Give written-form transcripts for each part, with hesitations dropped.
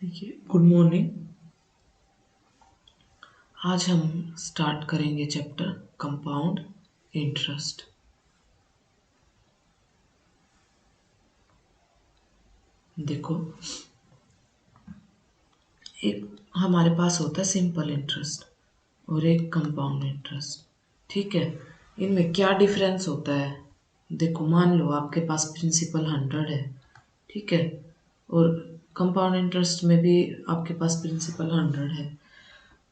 देखिए, good morning. आज हम स्टार्ट करेंगे चैप्टर कंपाउंड इंटरेस्ट। देखो, एक हमारे पास होता है सिंपल इंटरेस्ट और एक कंपाउंड इंटरेस्ट। ठीक है, इनमें क्या डिफरेंस होता है? देखो, मान लो आपके पास प्रिंसिपल 100 है, ठीक है, और कंपाउंड इंटरेस्ट में भी आपके पास प्रिंसिपल 100 है।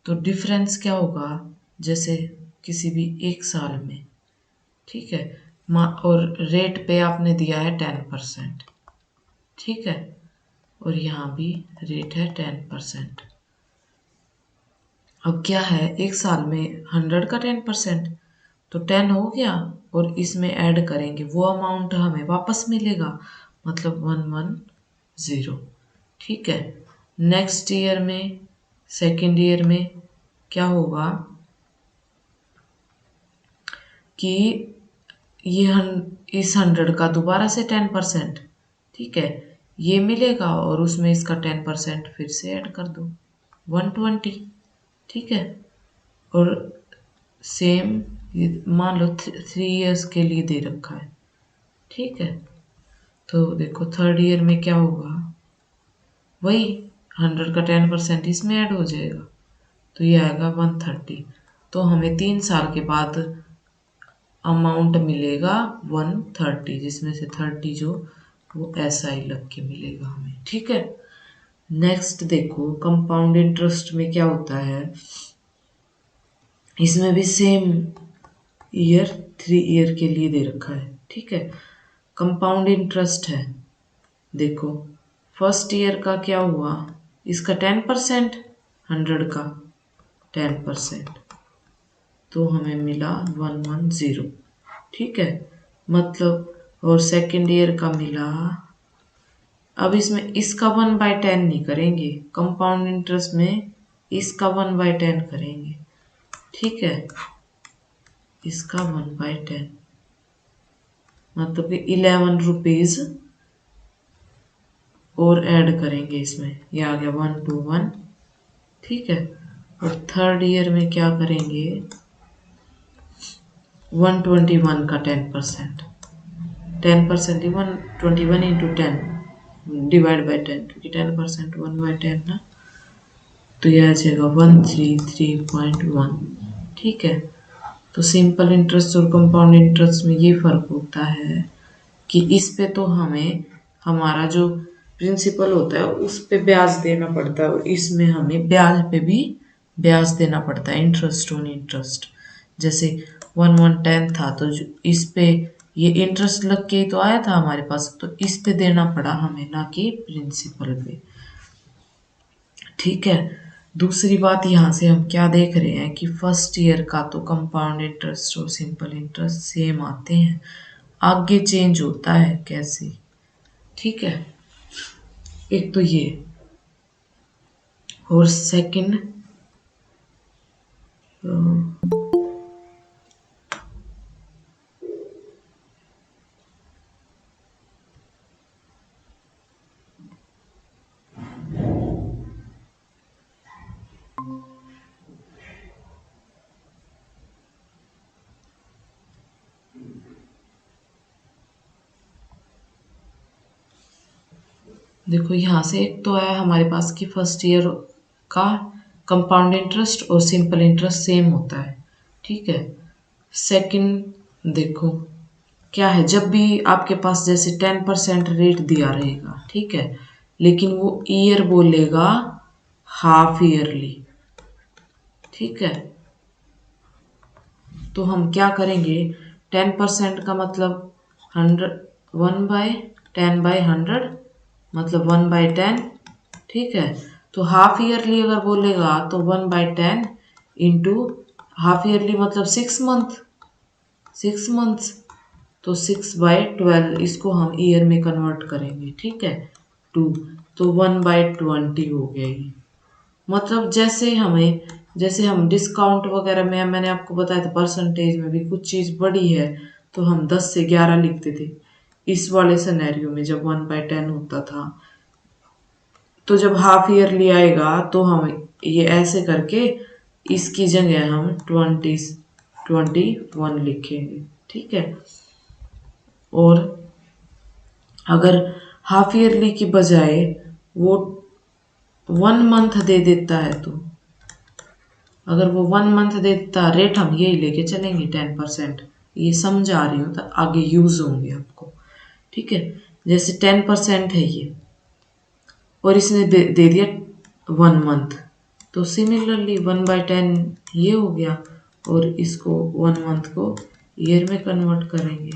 तो डिफरेंस क्या होगा? जैसे किसी भी एक साल में, ठीक है, और रेट पे आपने दिया है 10%, ठीक है, और यहाँ भी रेट है 10%। अब क्या है, एक साल में 100 का 10%, तो 10 हो गया, और इसमें ऐड करेंगे वो अमाउंट हमें वापस मिलेगा, मतलब 110। ठीक है, नेक्स्ट ईयर में, सेकेंड ईयर में क्या होगा कि इस 100 का दोबारा से 10%, ठीक है, ये मिलेगा, और उसमें इसका 10% फिर से ऐड कर दो, 120। ठीक है, और सेम मान लो 3 इयर्स के लिए दे रखा है, ठीक है। तो देखो, थर्ड ईयर में क्या होगा, वही 100 का 10% इसमें ऐड हो जाएगा, तो ये आएगा 130। तो हमें 3 साल के बाद अमाउंट मिलेगा 130, जिसमें से 30 जो वो SI लग के मिलेगा हमें, ठीक है। नेक्स्ट देखो, कंपाउंड इंटरेस्ट में क्या होता है, इसमें भी सेम ईयर 3 ईयर के लिए दे रखा है, ठीक है। कंपाउंड इंटरेस्ट है, देखो फर्स्ट ईयर का क्या हुआ, इसका 10%, 100 का 10%, तो हमें मिला 110, ठीक है, मतलब, और सेकेंड ईयर का मिला। अब इसमें इसका 1/10 नहीं करेंगे, कंपाउंड इंटरेस्ट में इसका 1/10 करेंगे, ठीक है, इसका 1/10, मतलब कि 11 रुपीज और ऐड करेंगे इसमें, ये आ गया 121, ठीक है। और थर्ड ईयर में क्या करेंगे, 121 का 10%, 10% 121 इंटू 10 डिवाइड बाई 10, क्योंकि 10% 1/10 ना, तो यह आ जाएगा 133.1, ठीक है। तो सिंपल इंटरेस्ट और कंपाउंड इंटरेस्ट में ये फर्क होता है कि इस पे तो हमें हमारा जो प्रिंसिपल होता है उस पे ब्याज देना पड़ता है, और इसमें हमें ब्याज पे भी ब्याज देना पड़ता है, इंटरेस्ट ऑन इंटरेस्ट। जैसे 1/10 था, तो इस पे ये इंटरेस्ट लग के ही तो आया था हमारे पास, तो इस पे देना पड़ा हमें, ना कि प्रिंसिपल पे, ठीक है। दूसरी बात, यहाँ से हम क्या देख रहे हैं कि फर्स्ट ईयर का तो कंपाउंड इंटरेस्ट और सिंपल इंटरेस्ट सेम आते हैं, आगे चेंज होता है कैसे, ठीक है। एक तो ये, और सेकंड, देखो यहाँ से एक तो है हमारे पास कि फर्स्ट ईयर का कंपाउंड इंटरेस्ट और सिंपल इंटरेस्ट सेम होता है, ठीक है। सेकंड देखो क्या है, जब भी आपके पास जैसे 10% रेट दिया रहेगा, ठीक है, लेकिन वो ईयर बोलेगा हाफ ईयरली, ठीक है। तो हम क्या करेंगे, 10% का मतलब 1/10/100, मतलब 1/10, ठीक है। तो हाफ ईयरली अगर बोलेगा तो 1/10 इंटू हाफ ईयरली मतलब 6 मंथ, 6 मंथ्स, तो 6/12 इसको हम ईयर में कन्वर्ट करेंगे, ठीक है, 2, तो 1/20 हो गया ये। मतलब जैसे हम डिस्काउंट वगैरह में, मैंने आपको बताया था परसेंटेज में भी कुछ चीज़ बड़ी है तो हम 10 से 11 लिखते थे, इस वाले सिनेरियो में जब 1/10 होता था तो जब हाफ ईयरली आएगा तो हम ये ऐसे करके इसकी जगह हम 21 लिखेंगे, ठीक है। और अगर हाफ ईयरली की बजाय वो 1 मंथ दे देता है, तो अगर वो 1 मंथ देता रेट हम यही लेके चलेंगे 10%। ये समझा रही हूँ तो आगे यूज होंगे आपको, ठीक है। जैसे 10% है ये और इसने दे दिया 1 मंथ, तो सिमिलरली 1/10 ये हो गया और इसको 1 मंथ को ईयर में कन्वर्ट करेंगे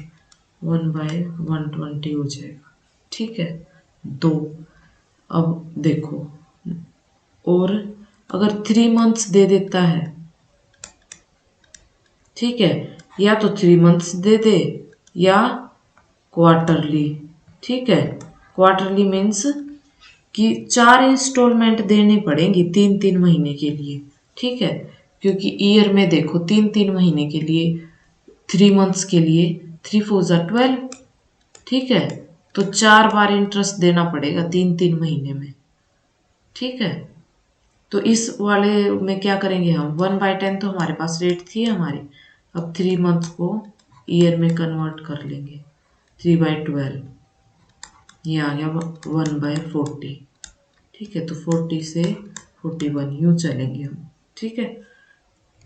1/120 हो जाएगा, ठीक है। दो, अब देखो, और अगर 3 मंथ्स दे देता है, ठीक है, या तो 3 मंथ्स दे दे या क्वार्टरली, ठीक है। क्वार्टरली मीन्स कि 4 इंस्टॉलमेंट देनी पड़ेंगी 3-3 महीने के लिए, ठीक है। क्योंकि ईयर में देखो 3-3 महीने के लिए, 3 मंथ्स के लिए 3 4 12, ठीक है। तो 4 बार इंटरेस्ट देना पड़ेगा 3-3 महीने में, ठीक है। तो इस वाले में क्या करेंगे हम, 1/10 तो हमारे पास रेट थी हमारी, अब 3 मंथ को ईयर में कन्वर्ट कर लेंगे 3/12, ये आ गया 1/40, ठीक है। तो 40 से 41 यूँ चलेंगे हम, ठीक है।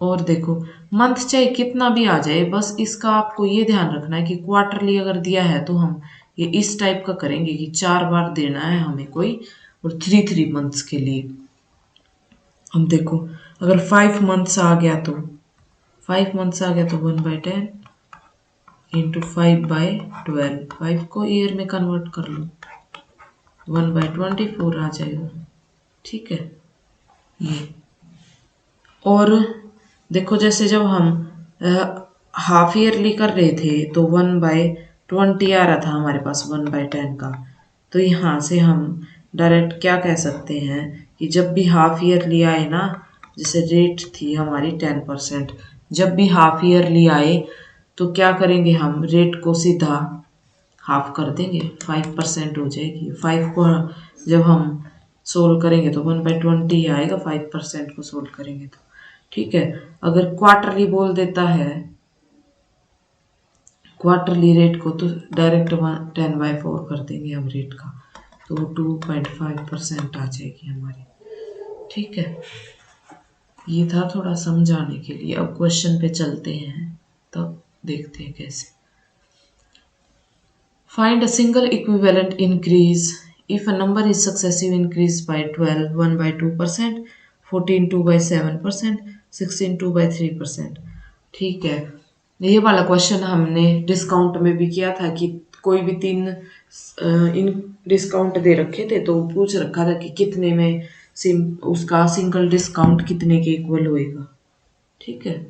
और देखो मंथ चाहे कितना भी आ जाए, बस इसका आपको ये ध्यान रखना है कि क्वार्टरली अगर दिया है तो हम ये इस टाइप का करेंगे कि 4 बार देना है हमें कोई, और 3-3 मंथ्स के लिए। हम देखो अगर 5 मंथ्स आ गया तो 1/10 इंटू 5/12, 5 को ईयर में कन्वर्ट कर लो 1/24 आ जाएगा, ठीक है। ये और देखो जैसे जब हम हाफ ईयरली कर रहे थे तो 1/20 आ रहा था हमारे पास 1/10 का, तो यहाँ से हम डायरेक्ट क्या कह सकते हैं कि जब भी हाफ ईयरली आए ना, जैसे रेट थी हमारी 10%, जब भी हाफ ईयरली आए तो क्या करेंगे, हम रेट को सीधा हाफ कर देंगे, 5% हो जाएगी। 5 को जब हम सोल्व करेंगे तो 1/20 आएगा, 5% को सोल्व करेंगे तो, ठीक है। अगर क्वार्टरली बोल देता है, क्वार्टरली रेट को, तो डायरेक्ट 10/4 कर देंगे हम रेट का, तो 2.5% आ जाएगी हमारी, ठीक है। ये था थोड़ा समझाने के लिए। अब क्वेश्चन पे चलते हैं, तब देखते हैं कैसे। Find a single equivalent increase if a number is successive increase by 12 1/2%, 14 2/7%, 16 2/3%, ठीक है। ये वाला क्वेश्चन हमने डिस्काउंट में भी किया था कि कोई भी 3 इन डिस्काउंट दे रखे थे, तो पूछ रखा था कि कितने में उसका सिंगल डिस्काउंट कितने के इक्वल होएगा, ठीक है।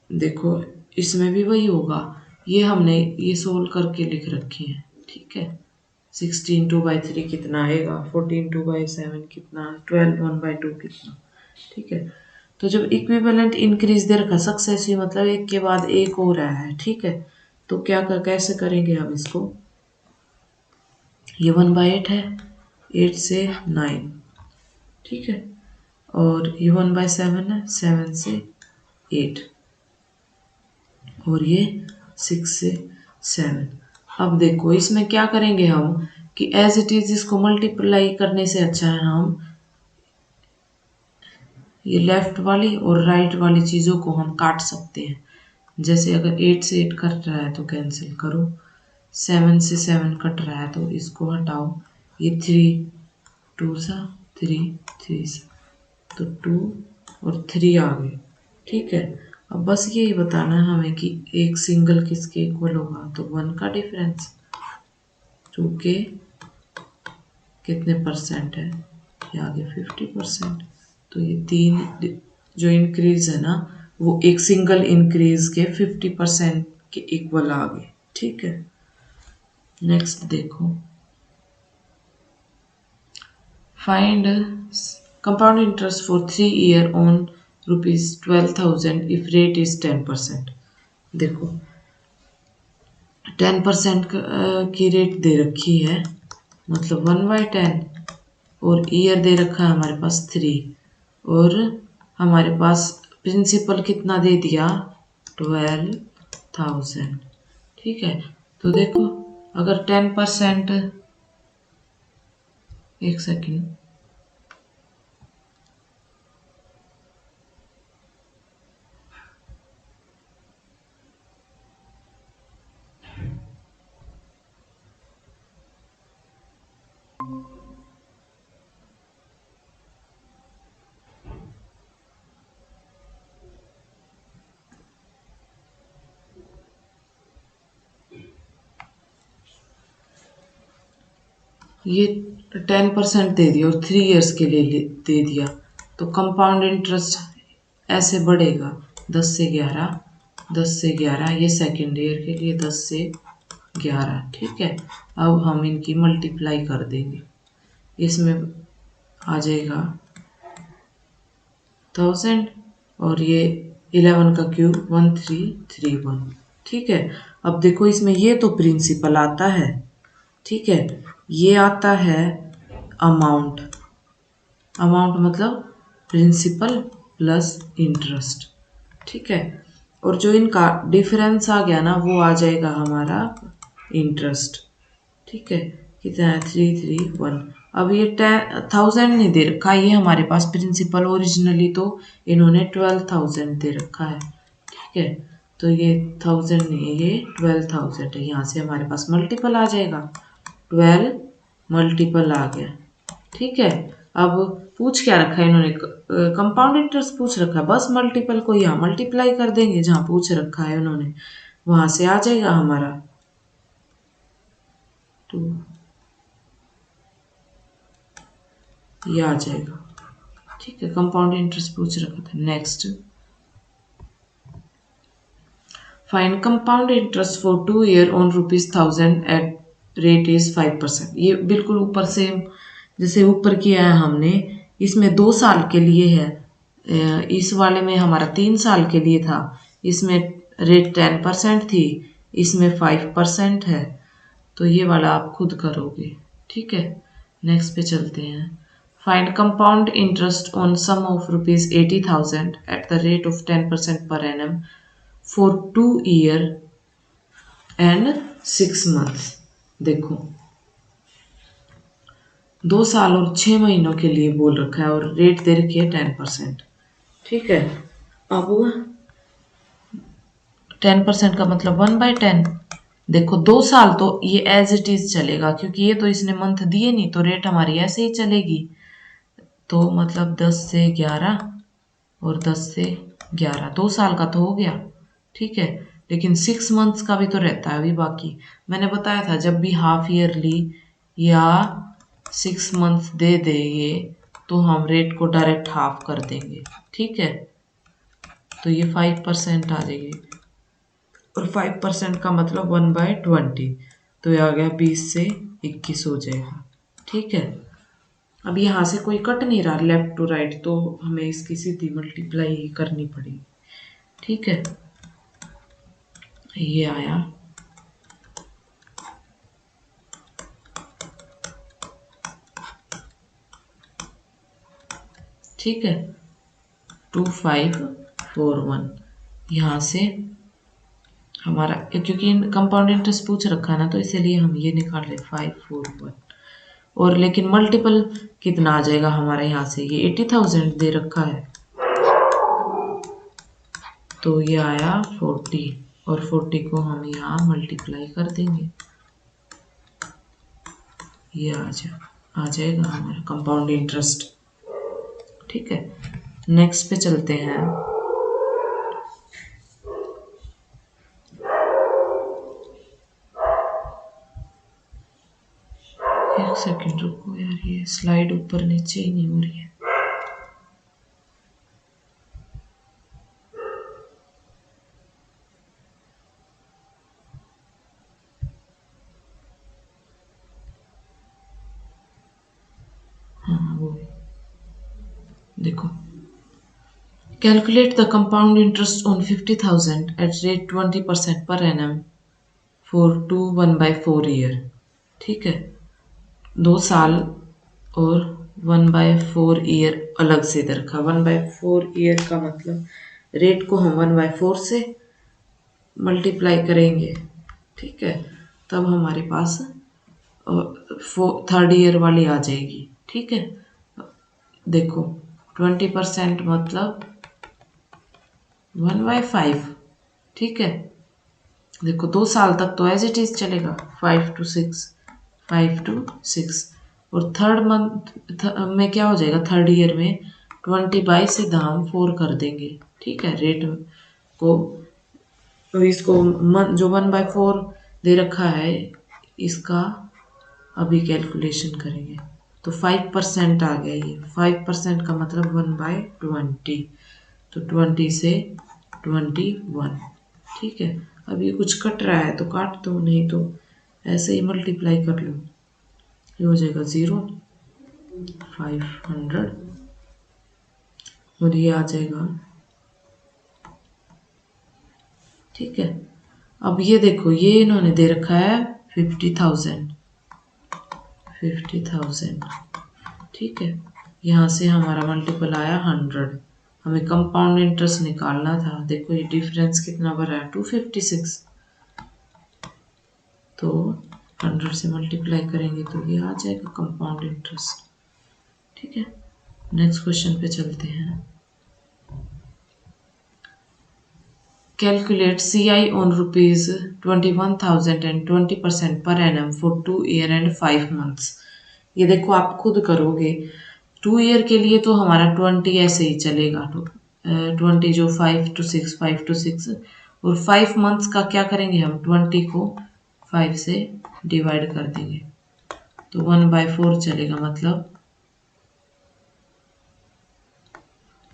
देखो इसमें भी वही होगा, ये हमने ये सोल्व करके लिख रखे हैं, ठीक है। 16 2/3 कितना आएगा, 14 2/7 कितना, 12 1/2 कितना, ठीक है। तो जब इक्विवेलेंट इंक्रीज दे रखा, सक्सेसिव मतलब एक के बाद एक हो रहा है, ठीक है। तो कैसे करेंगे हम इसको, ये 1/8 है, 8 से 9, ठीक है। और ये 1/7 है, 7 से 8, और ये 6 से 7। अब देखो इसमें क्या करेंगे हम कि एज इट इज इसको मल्टीप्लाई करने से अच्छा है हम ये लेफ्ट वाली और राइट वाली चीज़ों को हम काट सकते हैं। जैसे अगर 8 से 8 कट रहा है तो कैंसिल करो, 7 से 7 कट रहा है तो इसको हटाओ, ये 3 2 सा 3 3 सा, तो 2 और 3 आ गए, ठीक है। अब बस यही बताना है हमें कि एक सिंगल किसके इक्वल होगा, तो 1 का डिफरेंस, 2 के कितने परसेंट है, ये आगे 50%, तो ये 3 जो इंक्रीज है ना वो एक सिंगल इंक्रीज के 50% के इक्वल आ गए, ठीक है। नेक्स्ट देखो, find compound interest for 3 year on ₹12,000 if rate is 10%। देखो 10% की रेट दे रखी है, मतलब 1/10 और ईयर दे रखा है हमारे पास 3 और हमारे पास प्रिंसिपल कितना दे दिया 12,000। ठीक है, तो देखो अगर 10%, एक सेकेंड, ये 10% दे दिया और 3 इयर्स के लिए दे दिया, तो कंपाउंड इंटरेस्ट ऐसे बढ़ेगा 10 से 11, 10 से 11, ये सेकेंड ईयर के लिए 10 से 11। ठीक है, अब हम इनकी मल्टीप्लाई कर देंगे, इसमें आ जाएगा 1000 और ये 11 का क्यूब 1331। ठीक है, अब देखो इसमें ये तो प्रिंसिपल आता है, ठीक है, ये आता है अमाउंट, अमाउंट मतलब प्रिंसिपल प्लस इंटरेस्ट। ठीक है, और जो इनका डिफरेंस आ गया ना वो आ जाएगा हमारा इंटरेस्ट। ठीक है, कितना है 331। अब ये 10,000 नहीं दे रखा, ये हमारे पास प्रिंसिपल ओरिजिनली तो इन्होंने 12,000 दे रखा है। ठीक है, तो ये 1000 नहीं है, ये 12,000 है। यहाँ से हमारे पास मल्टीपल आ जाएगा, 12 मल्टीपल आ गया। ठीक है, अब पूछ क्या रखा है इन्होंने, कंपाउंड इंटरेस्ट पूछ रखा है, बस मल्टीपल को यहाँ मल्टीप्लाई कर देंगे जहाँ पूछ रखा है उन्होंने, वहां से आ जाएगा हमारा 2, ये आ जाएगा। ठीक है, कंपाउंड इंटरेस्ट पूछ रखा था। Next, find compound interest for 2 year on ₹1000 at rate is 5%। ये बिल्कुल ऊपर से जैसे ऊपर किया है हमने, इसमें 2 साल के लिए है, इस वाले में हमारा 3 साल के लिए था, इसमें रेट 10% थी, इसमें 5% है, तो ये वाला आप खुद करोगे। ठीक है, नेक्स्ट पे चलते हैं। Find compound interest on sum of ₹80,000 at the rate of 10% per annum for 2 year and 6 months. देखो 2 साल और 6 महीनों के लिए बोल रखा है और रेट दे रखी है 10%। ठीक है, अब 10% का मतलब 1/10। देखो 2 साल तो ये एज इट इज चलेगा, क्योंकि ये तो इसने मंथ दिए नहीं, तो रेट हमारी ऐसे ही चलेगी। तो मतलब 10 से 11 और 10 से 11, 2 साल का तो हो गया। ठीक है, लेकिन 6 मंथ्स का भी तो रहता है अभी बाकी। मैंने बताया था जब भी हाफ ईयरली या 6 मंथ्स दे दे ये, तो हम रेट को डायरेक्ट हाफ कर देंगे। ठीक है, तो ये 5% आ जाएगी और 5% का मतलब 1/20, तो ये आ गया 20 से 21 हो जाएगा। ठीक है, अब यहाँ से कोई कट नहीं रहा लेफ्ट टू राइट, तो हमें इसकी सीधी मल्टीप्लाई ही करनी पड़ेगी। ठीक है, ये आया, ठीक है, 2541। यहाँ से हमारा, क्योंकि कंपाउंड इंटरेस्ट पूछ रखा है ना, तो इसीलिए हम ये निकाल रहे 541। और लेकिन मल्टीपल कितना आ जाएगा हमारे यहाँ से, ये 80,000 दे रखा है, तो ये आया 40 और 40 को हम यहाँ मल्टीप्लाई कर देंगे, ये आ जाएगा हमारा कंपाउंड इंटरेस्ट। ठीक है, नेक्स्ट पे चलते हैं। एक सेकंड रुको यार, ये स्लाइड ऊपर नीचे ही नहीं हो रही है। हाँ वो देखो, calculate the compound interest on 50,000 at rate 20% पर एनम फॉर 2 1/4 ईयर। ठीक है, 2 साल और 1/4 ईयर अलग से दे रखा। 1/4 ईयर का मतलब रेट को हम 1/4 से मल्टीप्लाई करेंगे, ठीक है, तब हमारे पास थर्ड ईयर वाली आ जाएगी, ठीक है। देखो 20% मतलब 1/5, ठीक है। देखो 2 साल तक तो एज इट इज चलेगा, 5 to 6 और थर्ड मंथ में क्या हो जाएगा, थर्ड ईयर में 20/22 से हम 4 कर देंगे, ठीक है, रेट को। तो इसको जो 1/4 दे रखा है इसका अभी कैलकुलेशन करेंगे तो 5% आ गया। ये 5% का मतलब 1/20, तो 20 से 21, ठीक है। अब ये कुछ कट रहा है तो काट दो, नहीं तो ऐसे ही मल्टीप्लाई कर लो। ये हो जाएगा 0, 500 और ये आ जाएगा, ठीक है। अब ये देखो ये इन्होंने दे रखा है 50,000, ठीक है। यहाँ से हमारा मल्टीपल आया 100। हमें कंपाउंड इंटरेस्ट निकालना था। देखो ये डिफरेंस कितना बड़ा है, 256। तो 100 से मल्टीप्लाई करेंगे तो ये आ जाएगा कंपाउंड इंटरेस्ट, ठीक है। नेक्स्ट क्वेश्चन पे चलते हैं। Calculate CI on rupees 21,000 and 20% per annum for 2 year and 5 months। ये देखो आप खुद करोगे। 2 ईयर के लिए तो हमारा 20 ऐसे ही चलेगा, 20 जो 5 to 6 और 5 मंथ्स का क्या करेंगे हम, 20 को 5 से डिवाइड कर देंगे तो 1/4 चलेगा, मतलब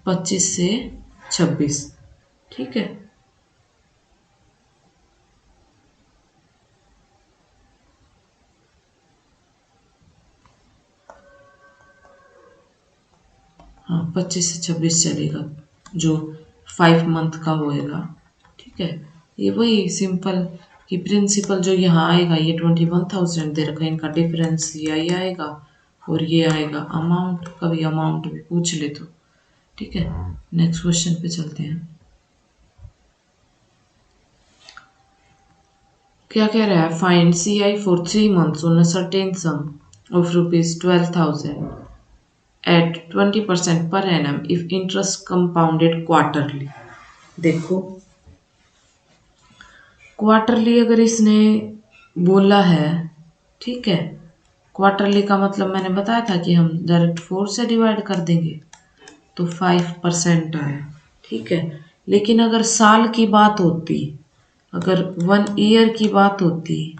25 से 26, ठीक है। हाँ 25 से 26 चलेगा जो 5 मंथ का होएगा, ठीक है। ये वही सिंपल कि प्रिंसिपल जो यहाँ आएगा, ये 21,000 दे रखा है, इनका डिफरेंस ये आएगा और ये आएगा अमाउंट। कभी अमाउंट भी पूछ ले तो, ठीक है। नेक्स्ट क्वेश्चन पे चलते हैं। क्या कह रहा है, find CI for 3 months on a certain some of ₹12,000 at 20% per annum if interest compounded quarterly। देखो क्वार्टरली अगर इसने बोला है, ठीक है, क्वार्टरली का मतलब मैंने बताया था कि हम डायरेक्ट 4 से डिवाइड कर देंगे तो 5% आया, ठीक है। लेकिन अगर साल की बात होती, अगर 1 ईयर की बात होती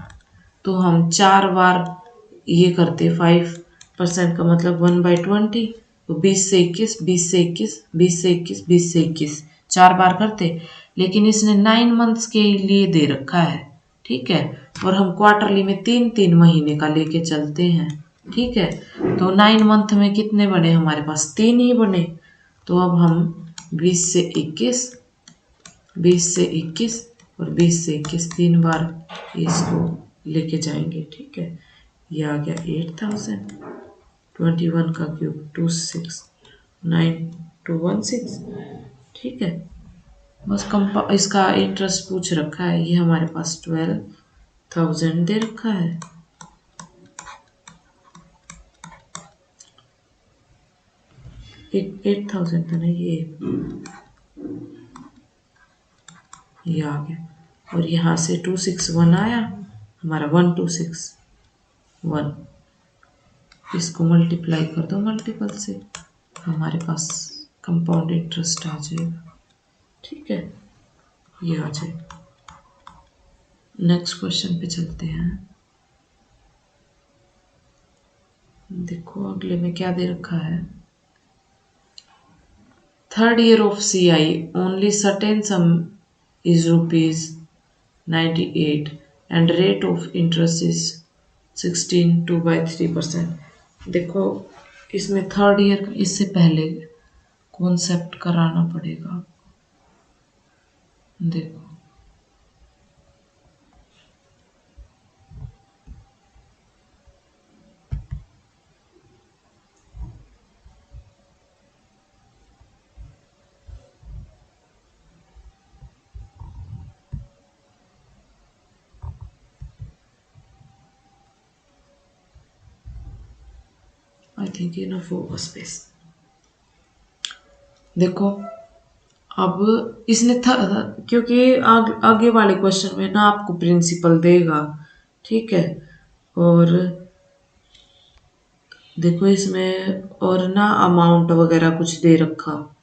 तो हम 4 बार ये करते। 5% का मतलब 1/20, तो 20 से 21, 20 से 21, 20 से 21, 20 से 21, 4 बार करते। लेकिन इसने 9 मंथ्स के लिए दे रखा है, ठीक है, और हम क्वार्टरली में 3-3 महीने का लेके चलते हैं, ठीक है। तो 9 मंथ में कितने बने हमारे पास, 3 ही बने। तो अब हम 20 से 21, 20 से 21 और 20 से 21 3 बार इसको लेके जाएंगे, ठीक है। ये आ गया 8,000, 21 का क्यूब 26, 9 2 1 6, ठीक है। बस इसका इंटरेस्ट पूछ रखा है, ये हमारे पास 12,000 दे रखा है। एक 8,000 था ना, ये आ गया और यहाँ से 261 आया हमारा, 1261। इसको मल्टीप्लाई कर दो मल्टीपल से, हमारे पास कंपाउंड इंटरेस्ट आ जाएगा, ठीक है। ये आ जाएगा। नेक्स्ट क्वेश्चन पे चलते हैं। देखो अगले में क्या दे रखा है, third year of CI only certain some is ₹98 and rate of interest is 16 2/3%। देखो इसमें थर्ड ईयर, इससे पहले कॉन्सेप्ट कराना पड़ेगा। देखो आई थिंक इनफ होगा स्पेस। देखो अब इसने क्योंकि आगे वाले क्वेश्चन में ना आपको प्रिंसिपल देगा, ठीक है। और देखो इसमें और ना अमाउंट वगैरह कुछ दे रखा,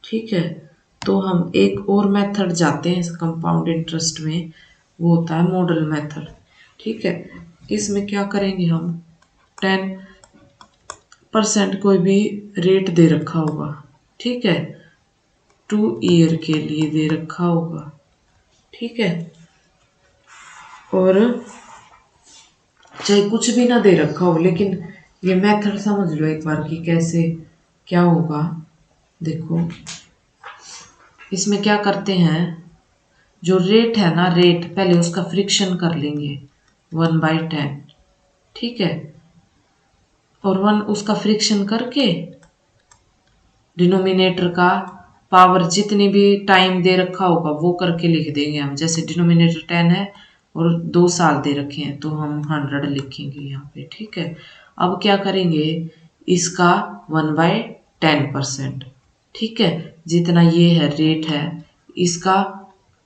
ठीक है। तो हम एक और मेथड जाते हैं इस कंपाउंड इंटरेस्ट में, वो होता है मॉडल मेथड, ठीक है। इसमें क्या करेंगे हम, 10% कोई भी रेट दे रखा होगा, ठीक है, 2 ईयर के लिए दे रखा होगा, ठीक है। और चाहे कुछ भी ना दे रखा हो, लेकिन ये मेथड समझ लो एक बार कि कैसे क्या होगा। देखो इसमें क्या करते हैं, जो रेट है ना, रेट पहले उसका फ्रिक्शन कर लेंगे 1/10, ठीक है। और 1 उसका फ्रिक्शन करके डिनोमिनेटर का पावर जितनी भी टाइम दे रखा होगा वो करके लिख देंगे हम। जैसे डिनोमिनेटर 10 है और 2 साल दे रखे हैं तो हम 100 लिखेंगे यहाँ पे, ठीक है। अब क्या करेंगे, इसका 1/10%, ठीक है, जितना ये है रेट है इसका,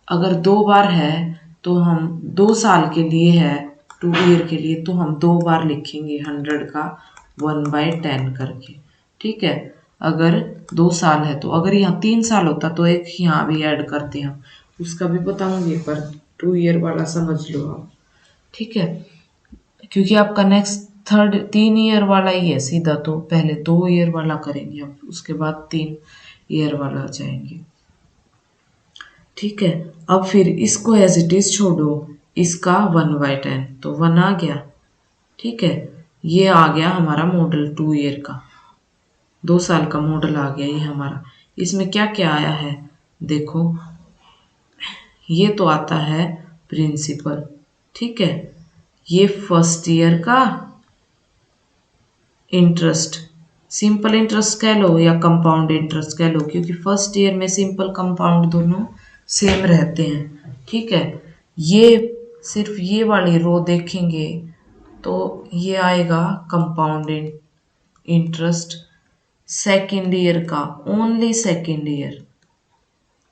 अगर 2 बार है तो हम 2 साल के लिए है, 2 ईयर के लिए, तो हम 2 बार लिखेंगे 100 का 1/10 करके, ठीक है। अगर 2 साल है तो अगर यहाँ 3 साल होता तो एक यहाँ भी ऐड करते हैं हम, उसका भी बताऊंगी, पर 2 ईयर वाला समझ लो आप, ठीक है। क्योंकि आपका नेक्स्ट 3 ईयर वाला ही है सीधा, तो पहले 2 ईयर वाला करेंगे हम, उसके बाद 3 ईयर वाला जाएंगे, ठीक है। अब फिर इसको एज इट इज छोड़ो, इसका 1/10 तो 1 आ गया, ठीक है। ये आ गया हमारा मॉडल 2 ईयर का, 2 साल का मॉडल आ गया ये हमारा। इसमें क्या क्या आया है देखो, ये तो आता है प्रिंसिपल, ठीक है। ये फर्स्ट ईयर का इंटरेस्ट, सिंपल इंटरेस्ट कह लो या कंपाउंड इंटरेस्ट कह लो, क्योंकि फर्स्ट ईयर में सिंपल कंपाउंड दोनों सेम रहते हैं, ठीक है। ये सिर्फ ये वाली रो देखेंगे तो ये आएगा कंपाउंड इंटरेस्ट सेकेंड ईयर का, ओनली सेकेंड ईयर,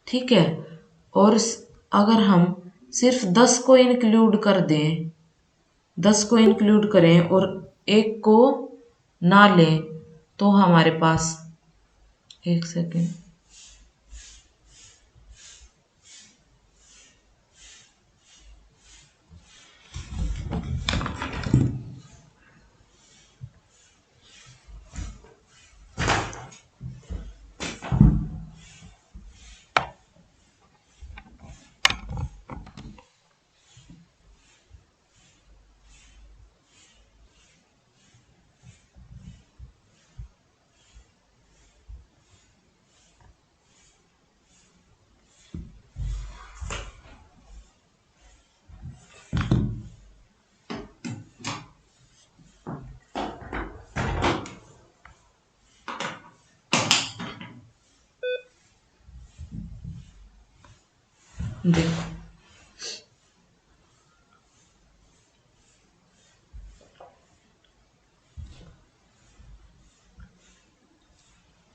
ठीक है। और अगर हम सिर्फ 10 को इंक्लूड कर दें, 10 को इंक्लूड करें और एक को ना लें, तो हमारे पास, एक सेकेंड, देखो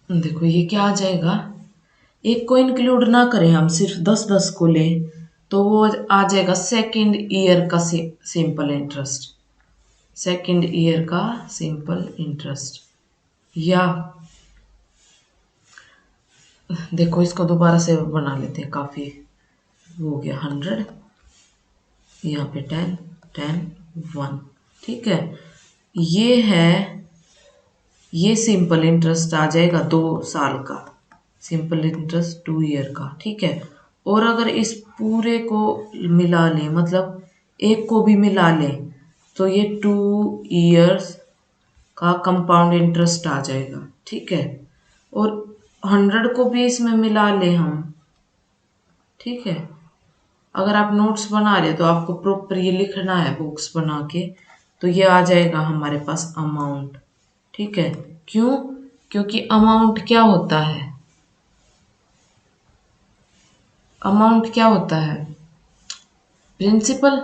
देखो ये क्या आ जाएगा, एक को इंक्लूड ना करें हम, सिर्फ 10-10 को लें, तो वो आ जाएगा सेकेंड ईयर का सिंपल इंटरेस्ट, सेकेंड ईयर का सिंपल इंटरेस्ट। या देखो इसको दोबारा से बना लेते हैं, काफ़ी हो गया 100, यहाँ पे 10 10 1, ठीक है। ये है, ये सिंपल इंटरेस्ट आ जाएगा 2 साल का, सिंपल इंटरेस्ट 2 ईयर का, ठीक है। और अगर इस पूरे को मिला लें, मतलब एक को भी मिला लें, तो ये 2 ईयर्स का कंपाउंड इंटरेस्ट आ जाएगा, ठीक है। और 100 को भी इसमें मिला लें हम, ठीक है। अगर आप नोट्स बना रहे हो तो आपको प्रॉपर ये लिखना है बॉक्स बना के, तो ये आ जाएगा हमारे पास अमाउंट, ठीक है। क्यों, क्योंकि अमाउंट क्या होता है, अमाउंट क्या होता है, प्रिंसिपल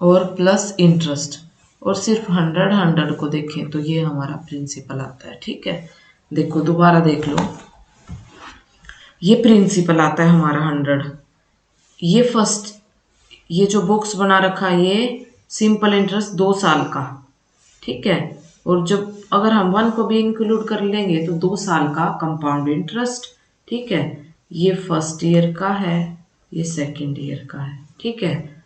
और प्लस इंटरेस्ट, और सिर्फ 100 को देखें तो ये हमारा प्रिंसिपल आता है। ठीक है, देखो दोबारा देख लो, ये प्रिंसिपल आता है हमारा 100। ये फर्स्ट, ये जो बॉक्स बना रखा है ये सिंपल इंटरेस्ट 2 साल का। ठीक है, और जब अगर हम 1 को भी इंक्लूड कर लेंगे तो 2 साल का कंपाउंड इंटरेस्ट। ठीक है, ये फर्स्ट ईयर का है, ये सेकेंड ईयर का है। ठीक है,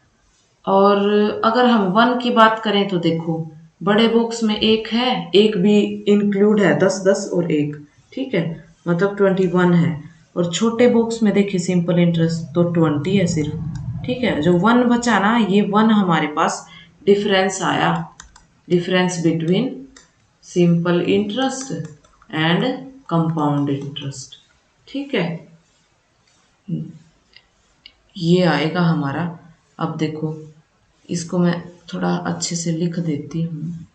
और अगर हम 1 की बात करें तो देखो बड़े बॉक्स में एक है, एक भी इंक्लूड है, 10 और 1। ठीक है, मतलब 21 है। और छोटे बॉक्स में देखिए सिंपल इंटरेस्ट तो 20 है सिर्फ। ठीक है, जो 1 बचा ना, ये 1 हमारे पास डिफरेंस आया, difference between simple interest and compound interest. ठीक है, ये आएगा हमारा। अब देखो इसको मैं थोड़ा अच्छे से लिख देती हूँ।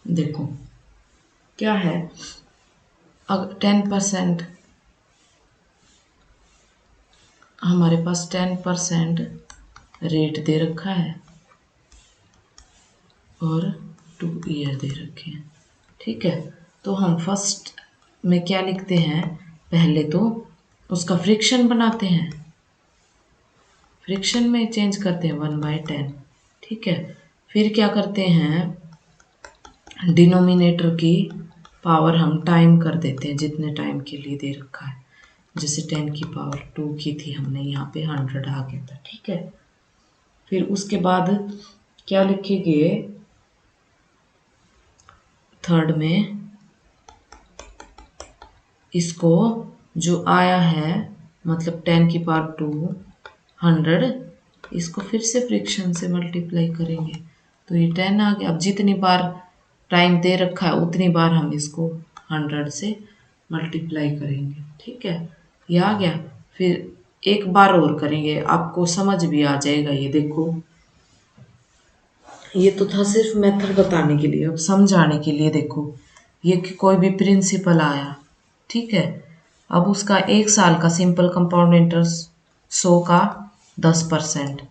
देखो क्या है, अगर 10% हमारे पास 10% रेट दे रखा है और 2 ईयर दे रखे हैं। ठीक है, तो हम फर्स्ट में क्या लिखते हैं, पहले तो उसका फ्रिक्शन बनाते हैं, फ्रिक्शन में चेंज करते हैं 1/10। ठीक है, फिर क्या करते हैं, डिनोमिनेटर की पावर हम टाइम कर देते हैं जितने टाइम के लिए दे रखा है। जैसे 10 की पावर 2 की थी हमने, यहाँ पे 100 आ गया था। ठीक है, फिर उसके बाद क्या लिखेंगे, थर्ड में इसको जो आया है, मतलब 10 की पावर 2 100, इसको फिर से फ्रिक्शन से मल्टीप्लाई करेंगे तो ये 10 आ गया। अब जितनी बार टाइम दे रखा है उतनी बार हम इसको 100 से मल्टीप्लाई करेंगे। ठीक है, ये आ गया। फिर एक बार और करेंगे, आपको समझ भी आ जाएगा। ये देखो, ये तो था सिर्फ मेथड बताने के लिए, अब समझाने के लिए देखो, ये कि कोई भी प्रिंसिपल आया। ठीक है, अब उसका 1 साल का सिंपल कंपाउंड इंटरेस्ट 100 का 10%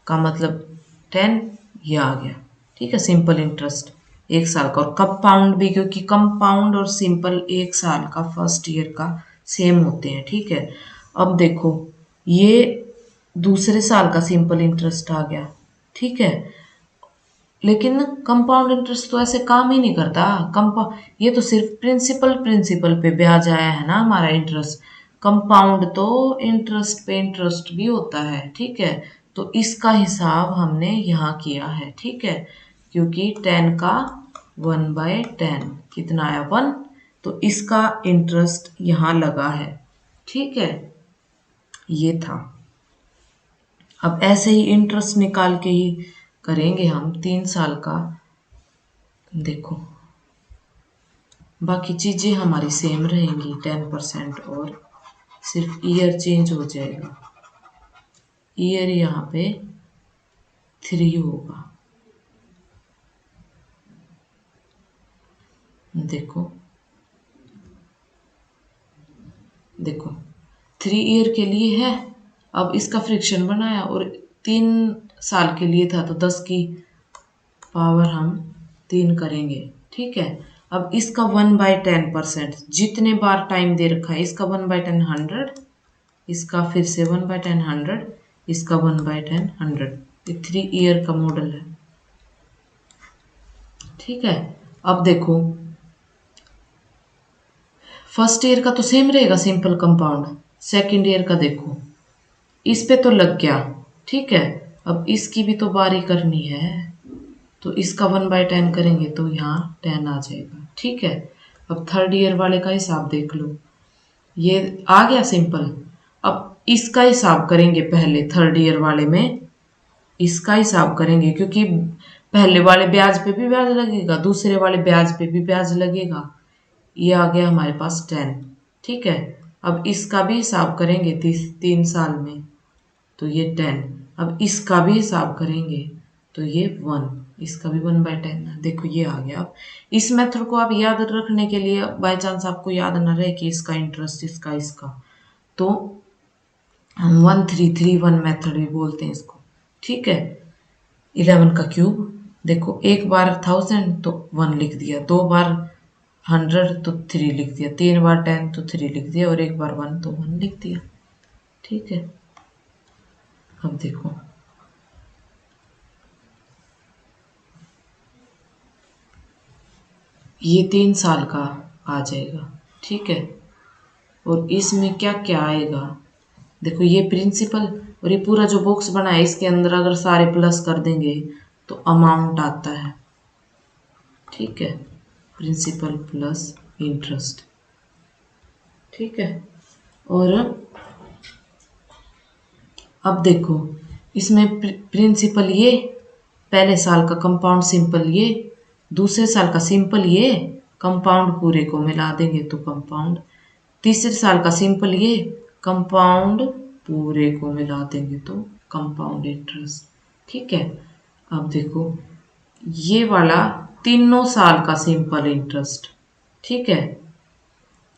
का मतलब 10, ये आ गया। ठीक है, सिंपल इंटरेस्ट 1 साल का, और कंपाउंड भी, क्योंकि कंपाउंड और सिंपल 1 साल का फर्स्ट ईयर का सेम होते हैं। ठीक है, अब देखो ये दूसरे साल का सिंपल इंटरेस्ट आ गया। ठीक है, लेकिन कंपाउंड इंटरेस्ट तो ऐसे काम ही नहीं करता। ये तो सिर्फ प्रिंसिपल पे ब्याज आया है ना हमारा इंटरेस्ट। कंपाउंड तो इंटरेस्ट पे इंटरेस्ट भी होता है। ठीक है, तो इसका हिसाब हमने यहाँ किया है। ठीक है, क्योंकि 10 का 1/10 कितना आया, 1, तो इसका इंटरेस्ट यहाँ लगा है। ठीक है, ये था। अब ऐसे ही इंटरेस्ट निकाल के ही करेंगे हम 3 साल का। देखो बाकी चीज़ें हमारी सेम रहेंगी, 10% और सिर्फ ईयर चेंज हो जाएगा। ईयर यहाँ पे 3 होगा। देखो देखो 3 ईयर के लिए है, अब इसका फ्रिक्शन बनाया और 3 साल के लिए था तो 10 की पावर हम 3 करेंगे। ठीक है, अब इसका 1/10%, जितने बार टाइम दे रखा है, इसका 1/10 100, इसका फिर से 1/10 100, इसका 1/10 100। ये 3 ईयर का मॉडल है। ठीक है, अब देखो फर्स्ट ईयर का तो सेम रहेगा सिंपल कंपाउंड, सेकंड ईयर का देखो इस पे तो लग गया। ठीक है, अब इसकी भी तो बारी करनी है, तो इसका 1/10 करेंगे तो यहाँ 10 आ जाएगा। ठीक है, अब थर्ड ईयर वाले का हिसाब देख लो, ये आ गया सिंपल। अब इसका हिसाब करेंगे पहले, थर्ड ईयर वाले में इसका हिसाब करेंगे, क्योंकि पहले वाले ब्याज पे भी ब्याज लगेगा, दूसरे वाले ब्याज पे भी ब्याज लगेगा। ये आ गया हमारे पास 10। ठीक है, अब इसका भी हिसाब करेंगे 3 साल में, तो ये 10। अब इसका भी हिसाब करेंगे तो ये 1, इसका भी 1/10। देखो ये आ गया। अब इस मेथड को आप याद रखने के लिए, बाय चांस आपको याद ना रहे कि इसका इंटरेस्ट इसका, तो हम 1331 मेथड भी बोलते हैं इसको। ठीक है, 11 का क्यूब, देखो एक बार 1000 तो 1 लिख दिया, 2 बार 100 तो 3 लिख दिया, 3 बार 10 तो 3 लिख दिया, और एक बार 1 तो 1 लिख दिया। ठीक है, अब देखो ये 3 साल का आ जाएगा। ठीक है, और इसमें क्या क्या आएगा, देखो ये प्रिंसिपल, और ये पूरा जो बॉक्स बना है इसके अंदर अगर सारे प्लस कर देंगे तो अमाउंट आता है। ठीक है, प्रिंसिपल प्लस इंटरेस्ट। ठीक है, और अब देखो इसमें प्रिंसिपल ये, पहले साल का कंपाउंड सिंपल ये, दूसरे साल का सिंपल ये, कंपाउंड पूरे को मिला देंगे तो कंपाउंड, तीसरे साल का सिंपल ये, कंपाउंड पूरे को मिला देंगे तो कंपाउंड इंटरेस्ट। ठीक है, अब देखो ये वाला तीनों साल का सिंपल इंटरेस्ट। ठीक है,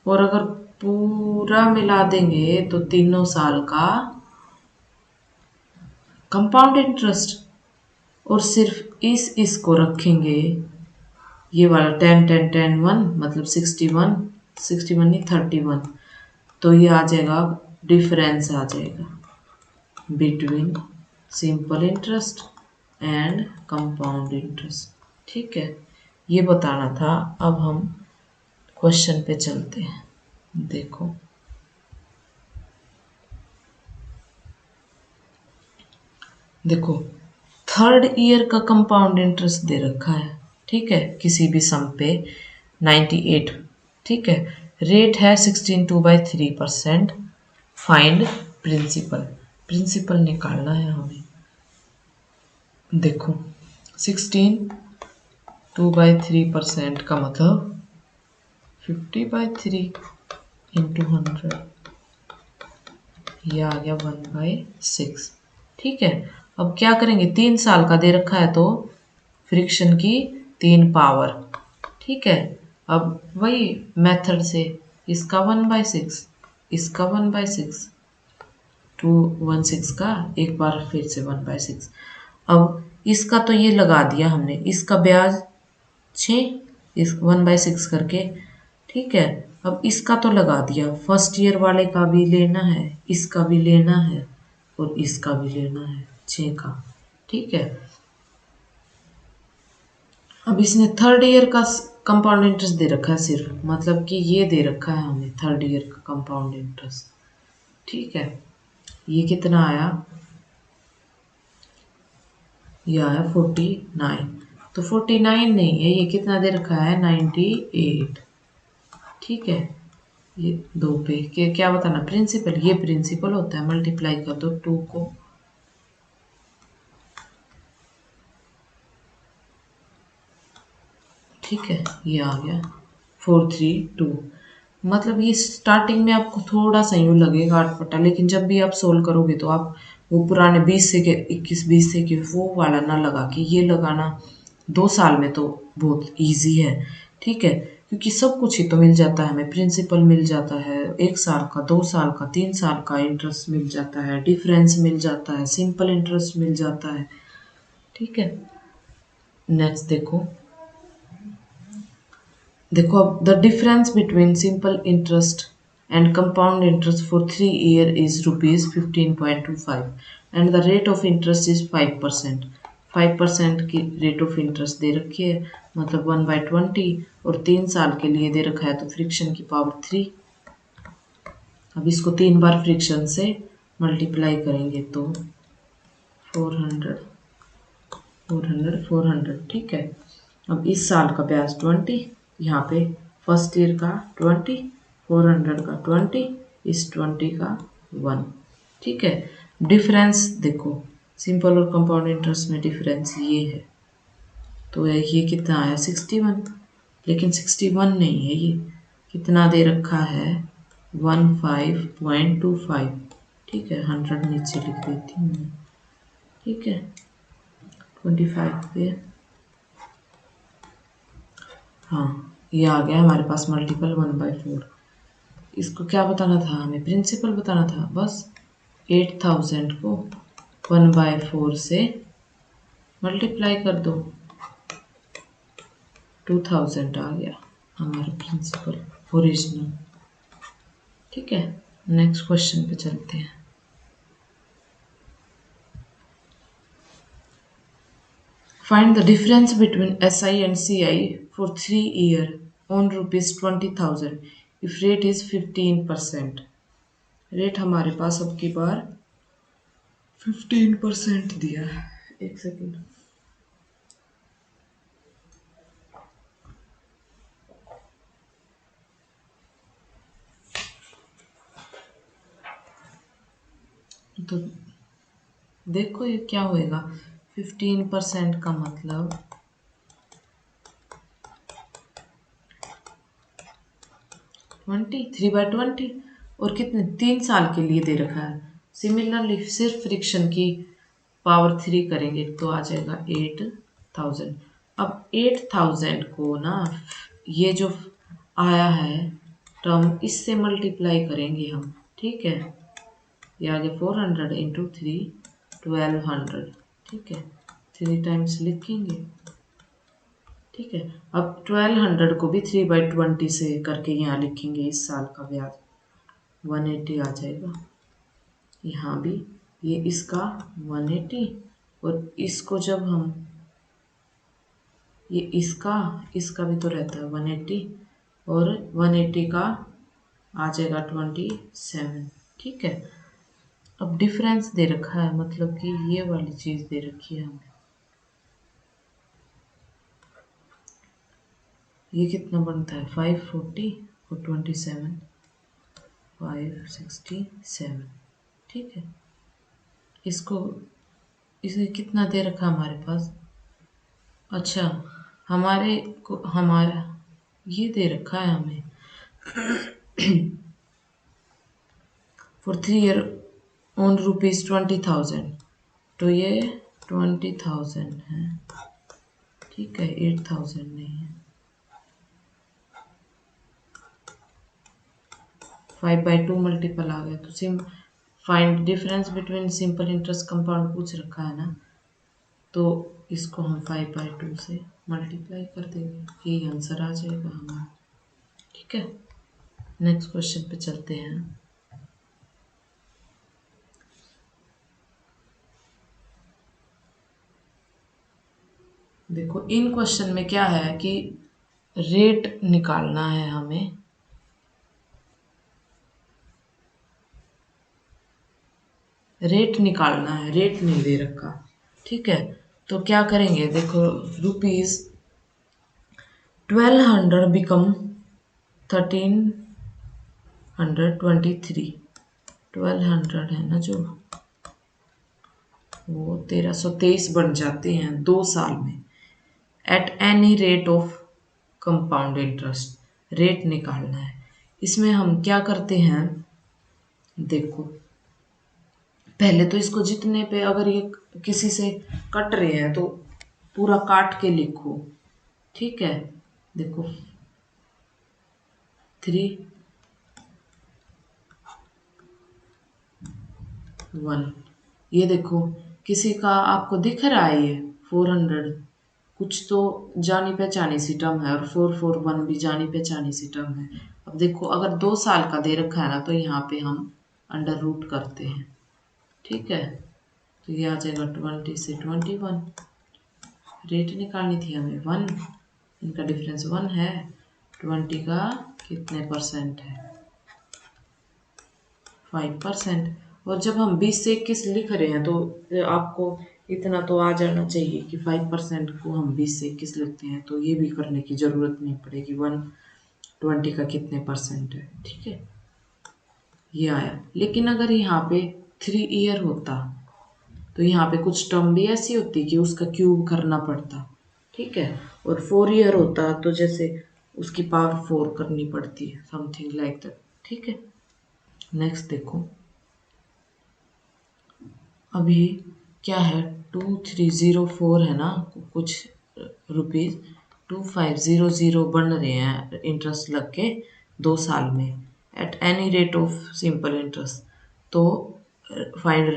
और अगर पूरा मिला देंगे तो तीनों साल का कंपाउंड इंटरेस्ट, और सिर्फ इसको रखेंगे, ये वाला 10 10 10 1 मतलब 61 61 नहीं 31, तो ये आ जाएगा, डिफरेंस आ जाएगा between simple interest and compound interest. ठीक है, ये बताना था। अब हम क्वेश्चन पे चलते हैं। देखो देखो थर्ड ईयर का कंपाउंड इंटरेस्ट दे रखा है। ठीक है, किसी भी सम पे 98। ठीक है, रेट है 16/3%। फाइंड प्रिंसिपल, प्रिंसिपल निकालना है हमें। देखो 16/3% का मतलब 50/3 इंटू 100, ये आ गया 1/6। ठीक है, अब क्या करेंगे, 3 साल का दे रखा है तो फ्रिक्शन की 3 पावर। ठीक है, अब वही मेथड से इसका 1/6, इसका 1/6, 216 का एक बार फिर से 1/6। अब इसका तो ये लगा दिया हमने, इसका ब्याज 6, इस 1/6 करके। ठीक है, अब इसका तो लगा दिया, फर्स्ट ईयर वाले का भी लेना है, इसका भी लेना है, और इसका भी लेना है 6 का। ठीक है, अब इसने थर्ड ईयर का कंपाउंड इंटरेस्ट दे रखा है सिर्फ, मतलब कि ये दे रखा है हमें थर्ड ईयर का कंपाउंड इंटरेस्ट। ठीक है, ये कितना आया, ये आया 49, तो 49 नहीं है, ये कितना दे रखा है 98। ठीक है, ये 2 पे क्या बताना, प्रिंसिपल, ये प्रिंसिपल होता है, मल्टीप्लाई कर दो 2 को। ठीक है, ये आ गया 432। मतलब ये स्टार्टिंग में आपको थोड़ा सा यूँ लगेगा अटपटा, लेकिन जब भी आप सोल्व करोगे तो आप वो पुराने 20 से के 21 20 से के वो वाला ना लगा के ये लगाना, 2 साल में तो बहुत इजी है। ठीक है, क्योंकि सब कुछ ही तो मिल जाता है हमें, प्रिंसिपल मिल जाता है 1 साल का, 2 साल का, 3 साल का इंटरेस्ट मिल जाता है, डिफरेंस मिल जाता है, सिंपल इंटरेस्ट मिल जाता है। ठीक है, नेक्स्ट देखो अब the difference between simple interest and compound interest for 3 years is ₹15.25 and the rate of interest is 5%। 5% की रेट ऑफ इंटरेस्ट दे रखी है, मतलब 1/20, और 3 साल के लिए दे रखा है तो फ्रिक्शन की पावर 3। अब इसको 3 बार फ्रिक्शन से मल्टीप्लाई करेंगे तो 400 400 400। ठीक है, अब इस साल का ब्याज 20, यहाँ पे फर्स्ट ईयर का 20, 400 का 20, इस 20 का 1। ठीक है। डिफरेंस देखो, सिंपल और कंपाउंड इंटरेस्ट में डिफरेंस ये है, तो ये कितना आया 61, लेकिन 61 नहीं है, ये कितना दे रखा है 15.25। ठीक है, 100 नीचे लिख देती हूँ मैं। ठीक है, 25 पे हाँ ये आ गया हमारे पास मल्टीपल 1/4। इसको क्या बताना था हमें, प्रिंसिपल बताना था बस। 8000 को 1/4 से मल्टीप्लाई कर दो, 2000 आ गया हमारा प्रिंसिपल ओरिजिनल। ठीक है, नेक्स्ट क्वेश्चन पे चलते हैं। Find the difference between SI and CI for 3 year on ₹20,000 if rate is 15%। Rate हमारे पास अब की बार 15% दिया है। एक सेकेंड, तो देखो ये क्या होएगा, 15% का मतलब 3/20, और कितने 3 साल के लिए दे रखा है। सिमिलरली सिर्फ फ्रिक्शन की पावर 3 करेंगे तो आ जाएगा 8000। अब 8000 को ना, ये जो आया है टर्म, इससे मल्टीप्लाई करेंगे हम। ठीक है, ये आगे 400 इंटू 3 1200। ठीक है, 3 टाइम्स लिखेंगे। ठीक है, अब 1200 को भी 3/20 से करके यहाँ लिखेंगे, इस साल का ब्याज 180 आ जाएगा। यहाँ भी ये इसका 180, और इसको जब हम ये इसका भी तो रहता है 180, और 180 का आ जाएगा 27। ठीक है, अब डिफरेंस दे रखा है, मतलब कि ये वाली चीज़ दे रखी है हमें। ये कितना बनता है 540 और 27 567। ठीक है, इसको इसे कितना दे रखा हमारे पास, अच्छा हमारे को हमारा ये दे रखा है हमें फॉर 3 ईयर ऑन ₹20,000, तो ये 20,000 है। ठीक है, 8000 नहीं है। 5/2 मल्टीपल आ गया, तो SIM find difference between simple interest compound पूछ रखा है ना, तो इसको हम 5/2 से मल्टीप्लाई कर देंगे, यही आंसर आ जाएगा हमारा। ठीक है, नेक्स्ट क्वेश्चन पे चलते हैं। देखो इन क्वेश्चन में क्या है कि रेट निकालना है हमें। रेट निकालना है, रेट नहीं दे रखा। ठीक है, तो क्या करेंगे, देखो ₹1200 बिकम 1323। 1200 है ना जो, वो 1323 बन जाते हैं 2 साल में, at any rate of compound interest. Rate निकालना है। इसमें हम क्या करते हैं, देखो पहले तो इसको जितने पे, अगर ये किसी से कट रहे हैं तो पूरा काट के लिखो। ठीक है, देखो 3 1, ये देखो किसी का आपको दिख रहा है ये 400, कुछ तो जानी पहचानी सी टर्म है, और 441 भी जानी पहचानी सी टर्म है। अब देखो अगर 2 साल का दे रखा है ना, तो यहाँ पे हम अंडर रूट करते हैं। ठीक है, तो ये आ जाएगा 20 से 21। रेट निकालनी थी हमें 1, इनका डिफरेंस 1 है। 20 का कितने परसेंट है, 5%। और जब हम 20 से 21 लिख रहे हैं, तो आपको इतना तो आ जाना चाहिए कि 5% को हम 20 से 21 लिखते हैं, तो ये भी करने की ज़रूरत नहीं पड़ेगी। 120 का कितने परसेंट है। ठीक है, ये आया। लेकिन अगर यहाँ पे 3 ईयर होता तो यहाँ पे कुछ टर्म भी ऐसी होती कि उसका क्यूब करना पड़ता, ठीक है। और 4 ईयर होता तो जैसे उसकी पावर 4 करनी पड़ती है, समथिंग लाइक दैट, ठीक है। नेक्स्ट देखो, अभी क्या है, 2304 है ना, कुछ रुपीज 2500 बन रहे हैं इंटरेस्ट लग के 2 साल में at any rate of simple interest. तो फाइंड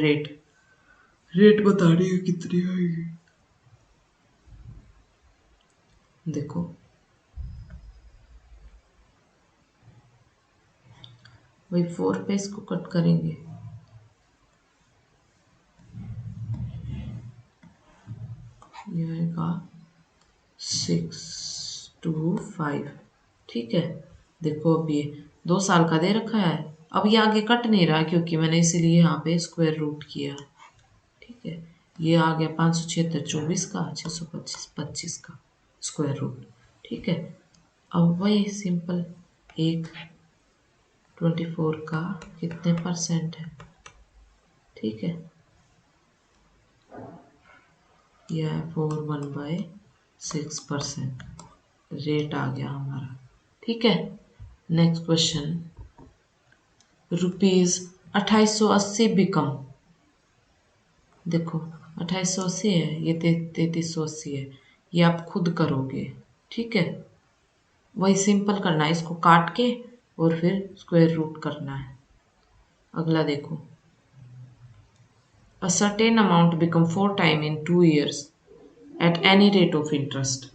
रेट बतानी है कितनी आएगी। देखो वही 4 पे इसको कट करेंगे, ये आएगा 625, ठीक है। देखो अब ये 2 साल का दे रखा है, अब ये आगे कट नहीं रहा क्योंकि मैंने इसीलिए यहाँ पे स्क्वायर रूट किया, ठीक है। ये आ गया 576 24 का 625 25 का स्क्वायर रूट, ठीक है। अब वही सिंपल एक 24 का कितने परसेंट है, ठीक है, यह है 4/6%, रेट आ गया हमारा, ठीक है। नेक्स्ट क्वेश्चन, रुपीज 2880 बिकम, देखो 2880 है, ये 3380 है, ये आप खुद करोगे, ठीक है। वही सिंपल करना है, इसको काट के और फिर स्क्वायर रूट करना है। अगला देखो, a certain amount become 4 times in 2 years at any rate of interest,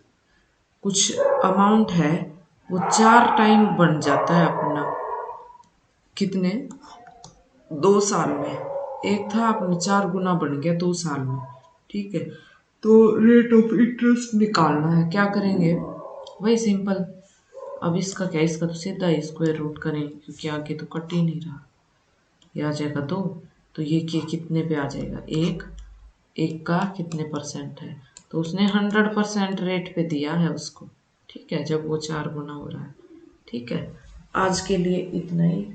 कुछ अमाउंट है वो 4 टाइम बन जाता है अपना, कितने, 2 साल में। एक था अपने 4 गुना बन गया 2 साल में, ठीक है। तो रेट ऑफ इंटरेस्ट निकालना है, क्या करेंगे, वही सिंपल, अब इसका क्या, इसका तो सीधा ही स्क्वायर रूट करें क्योंकि आगे तो कट ही नहीं रहा, ये आ जाएगा 2, तो ये कितने पे आ जाएगा, एक का कितने परसेंट है, तो उसने 100% रेट पे दिया है उसको, ठीक है, जब वो 4 गुना हो रहा है, ठीक है। आज के लिए इतना ही,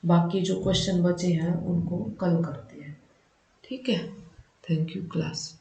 बाकी जो क्वेश्चन बचे हैं उनको कल करते हैं, ठीक है। Thank you class.